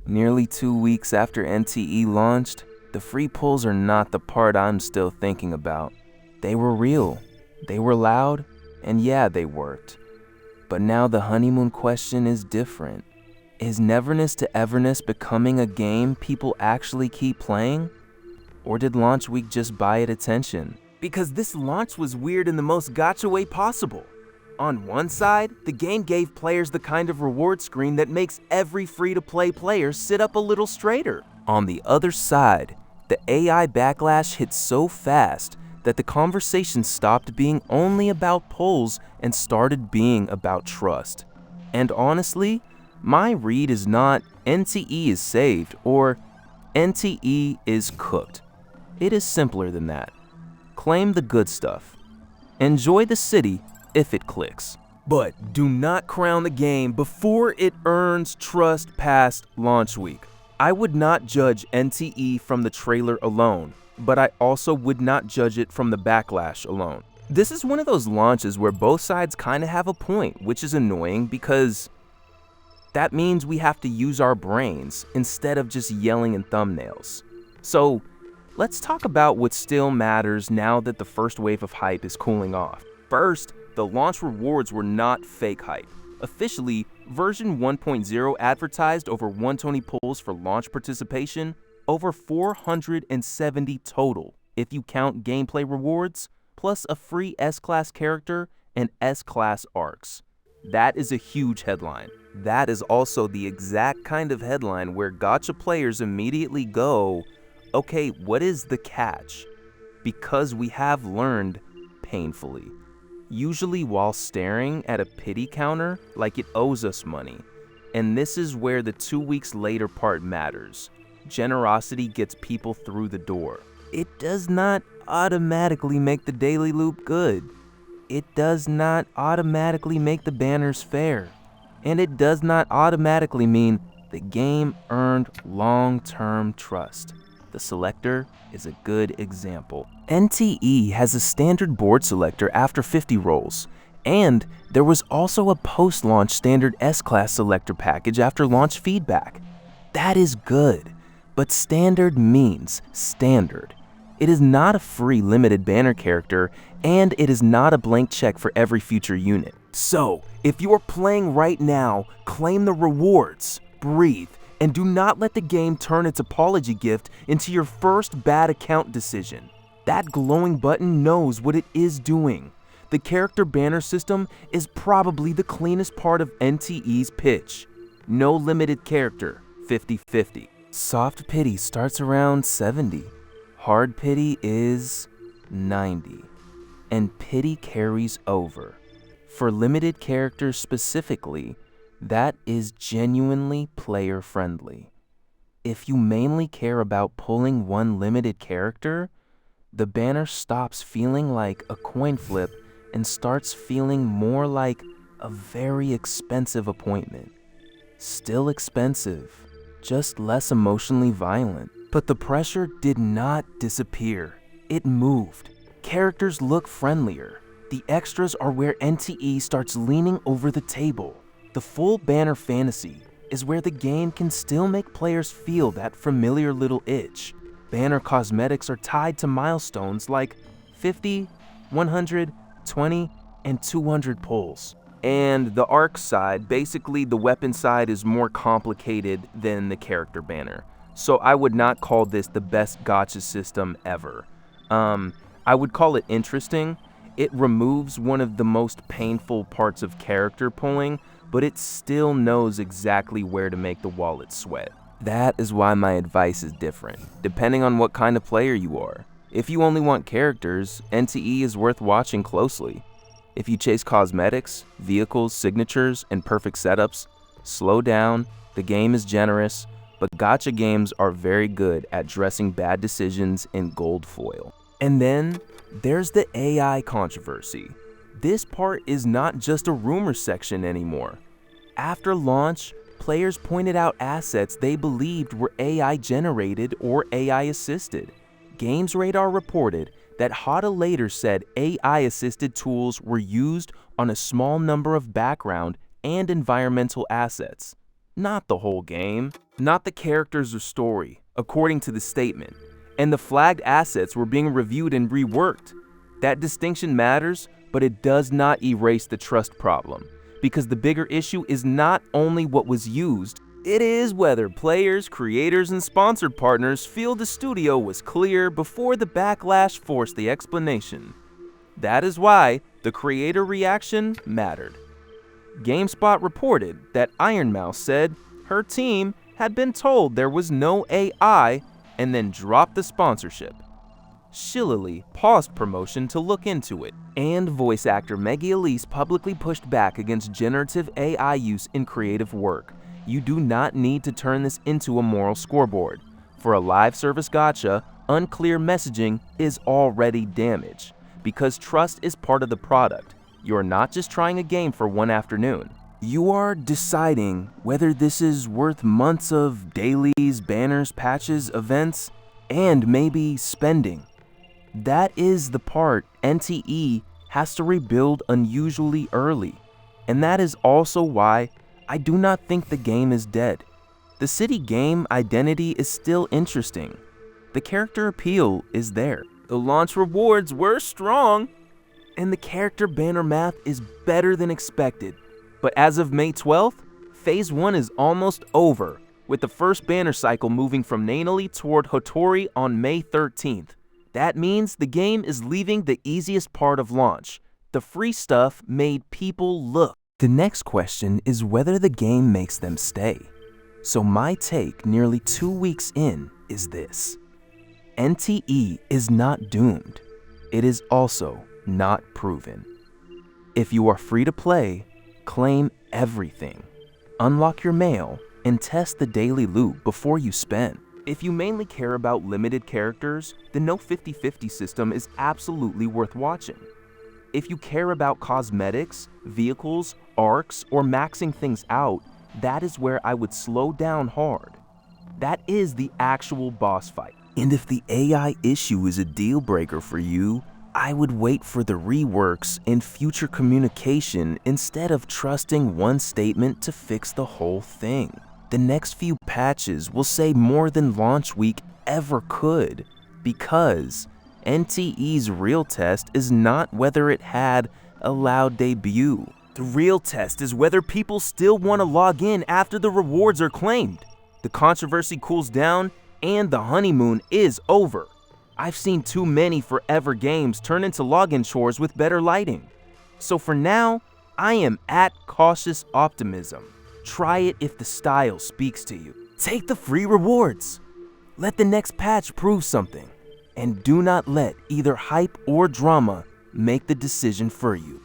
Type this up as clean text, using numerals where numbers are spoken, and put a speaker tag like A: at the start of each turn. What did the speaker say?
A: Nearly 2 weeks after NTE launched, the free pulls are not the part I'm still thinking about. They were real, they were loud, and yeah, they worked. But now the honeymoon question is different. Is Neverness to Everness becoming a game people actually keep playing? Or did launch week just buy it attention? Because this launch was weird in the most gacha way possible. On one side, the game gave players the kind of reward screen that makes every free-to-play player sit up a little straighter. On the other side, the AI backlash hit so fast that the conversation stopped being only about polls and started being about trust. And honestly, my read is not NTE is saved or NTE is cooked. It is simpler than that. Claim the good stuff. Enjoy the city if it clicks. But do not crown the game before it earns trust past launch week. I would not judge NTE from the trailer alone, but I also would not judge it from the backlash alone. This is one of those launches where both sides kind of have a point, which is annoying because that means we have to use our brains instead of just yelling in thumbnails. So let's talk about what still matters now that the first wave of hype is cooling off. First, the launch rewards were not fake hype. Officially, version 1.0 advertised over 120 pulls for launch participation, over 470 total if you count gameplay rewards, plus a free S-Class character and S-Class arcs. That is a huge headline. That is also the exact kind of headline where gacha players immediately go, okay, what is the catch? Because we have learned painfully. Usually while staring at a pity counter like it owes us money. And this is where the 2 weeks later part matters. Generosity gets people through the door. It does not automatically make the daily loop good. It does not automatically make the banners fair. And it does not automatically mean the game earned long-term trust. The selector is a good example. NTE has a standard board selector after 50 rolls, and there was also a post-launch standard S-Class selector package after launch feedback. That is good, but standard means standard. It is not a free limited banner character, and it is not a blank check for every future unit. So, if you are playing right now, claim the rewards, breathe, and do not let the game turn its apology gift into your first bad account decision. That glowing button knows what it is doing. The character banner system is probably the cleanest part of NTE's pitch. No limited character, 50-50. Soft pity starts around 70. Hard pity is 90. And pity carries over. For limited characters specifically, that is genuinely player-friendly. If you mainly care about pulling one limited character, the banner stops feeling like a coin flip and starts feeling more like a very expensive appointment. Still expensive, just less emotionally violent. But the pressure did not disappear. It moved. Characters look friendlier. The extras are where NTE starts leaning over the table. The full banner fantasy is where the game can still make players feel that familiar little itch. Banner cosmetics are tied to milestones like 50, 100, 20, and 200 pulls. And the arc side, basically the weapon side, is more complicated than the character banner. So I would not call this the best gacha system ever. I would call it interesting. It removes one of the most painful parts of character pulling, but it still knows exactly where to make the wallet sweat. That is why my advice is different, depending on what kind of player you are. If you only want characters, NTE is worth watching closely. If you chase cosmetics, vehicles, signatures, and perfect setups, slow down, the game is generous, but gacha games are very good at dressing bad decisions in gold foil. And then there's the AI controversy. This part is not just a rumor section anymore. After launch, players pointed out assets they believed were AI generated or AI assisted. Games Radar reported that Hotta later said AI assisted tools were used on a small number of background and environmental assets. Not the whole game. not the characters or story, according to the statement. And the flagged assets were being reviewed and reworked. That distinction matters, but it does not erase the trust problem, because the bigger issue is not only what was used, it is whether players, creators, and sponsored partners feel the studio was clear before the backlash forced the explanation. That is why the creator reaction mattered. GameSpot reported that Ironmouse said her team had been told there was no AI and then dropped the sponsorship. Shillelagh paused promotion to look into it, and voice actor Maggie Elise publicly pushed back against generative AI use in creative work. You do not need to turn this into a moral scoreboard. For a live service gacha, unclear messaging is already damage, because trust is part of the product. You're not just trying a game for one afternoon. You are deciding whether this is worth months of dailies, banners, patches, events, and maybe spending. That is the part NTE has to rebuild unusually early, and that is also why I do not think the game is dead. The city game identity is still interesting. The character appeal is there. The launch rewards were strong, and the character banner math is better than expected. But as of May 12th, Phase 1 is almost over, with the first banner cycle moving from Nanali toward Hotori on May 13th. That means the game is leaving the easiest part of launch. The free stuff made people look. The next question is whether the game makes them stay. So my take nearly 2 weeks in is this. NTE is not doomed. It is also not proven. If you are free to play, claim everything. Unlock your mail and test the daily loot before you spend. If you mainly care about limited characters, the no 50-50 system is absolutely worth watching. If you care about cosmetics, vehicles, arcs, or maxing things out, that is where I would slow down hard. That is the actual boss fight. And if the AI issue is a deal breaker for you, I would wait for the reworks and future communication instead of trusting one statement to fix the whole thing. The next few patches will say more than launch week ever could, because NTE's real test is not whether it had a loud debut. The real test is whether people still want to log in after the rewards are claimed. The controversy cools down and the honeymoon is over. I've seen too many forever games turn into login chores with better lighting. So for now, I am at cautious optimism. Try it if the style speaks to you. Take the free rewards. Let the next patch prove something. And do not let either hype or drama make the decision for you.